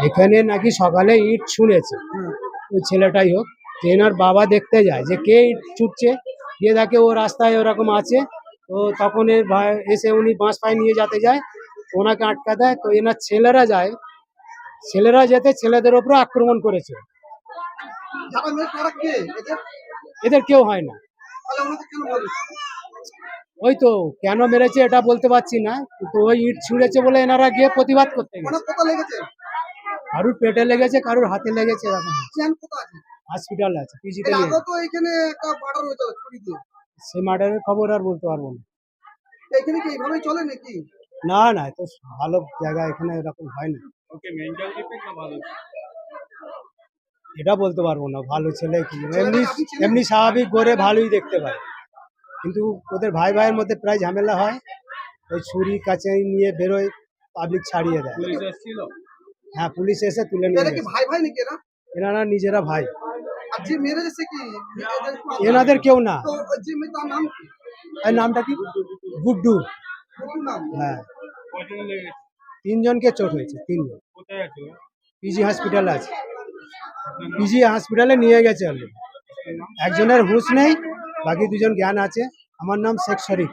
এখানে নাকি সকালে ইট ছুঁড়েছে, ওই ছেলেটাই হোক, এনার বাবা দেখতে যায় যে কে ইট ছুটছে, গিয়ে দেখে ও রাস্তায় ওরকম আছে। তো তখন এর ভাই এসে উনি বাঁশ পায়ে নিয়ে যেতে যায়, ওনাকে আটকা দেয়। তো এনার ছেলেরা যায়, ছেলেরা যেতে ছেলেদের ওপরে আক্রমণ করেছে। এদের কেউ হয় না। ওই তো কেন মেরেছে এটা বলতে পারছি না, তো ওই ইট ছুঁড়েছে বলে এনারা গিয়ে প্রতিবাদ করতে গেছে। কারুর পেটে লেগেছে, কারুর হাতে লেগেছে, এরকম হসপিটাল আছে, পিজিতে নিয়ে। সেই মার্ডারের খবর আর বলতে পারবো না। না না, তো ভালো জায়গা, এখানে এরকম হয় না। এটা বলতে পারবো না, ভালো ছেলে কি এমনি এমনি স্বাভাবিক করে ভালোই দেখতে পায়, কিন্তু ওদের ভাই ভাইয়ের মধ্যে প্রায় ঝামেলা হয়। ওই ছুরি কাছে নিয়ে বেরোয়, পাবলিক ছাড়িয়ে দেয়। হ্যাঁ, পুলিশ এসে তুলে নিয়ে গেছে। এনারা নিজেরা ভাই, এনাদের কেউ না। নামটা কি? গুড্ডু। হ্যাঁ, 3 জনকে চোট হয়েছে, 3 জন। পিজি হসপিটালে আছে, পিজি হসপিটালে নিয়ে গেছে অলরেডি। একজনের হুঁশ নেই, বাকি 2 জন জ্ঞান আছে। আমার নাম শেখ শরীফ।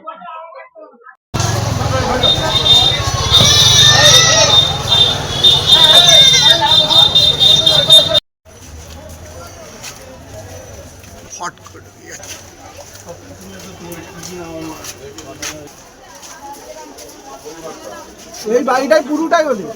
এই বাড়িটাই পুরোটাই হলো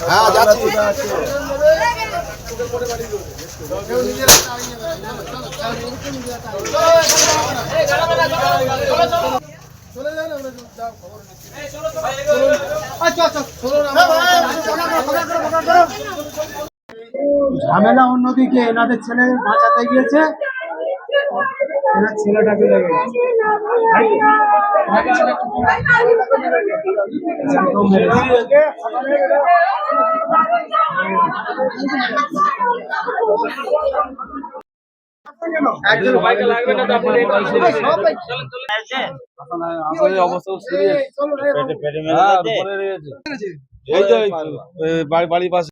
হ্যাঁ যাচ্ছি। ঝামেলা অন্যদিকে, এনাদের ছেলে বাঁচাতে গিয়েছে, এনার ছেলেটাকে লেগে গেছে। বাড়ির পাশে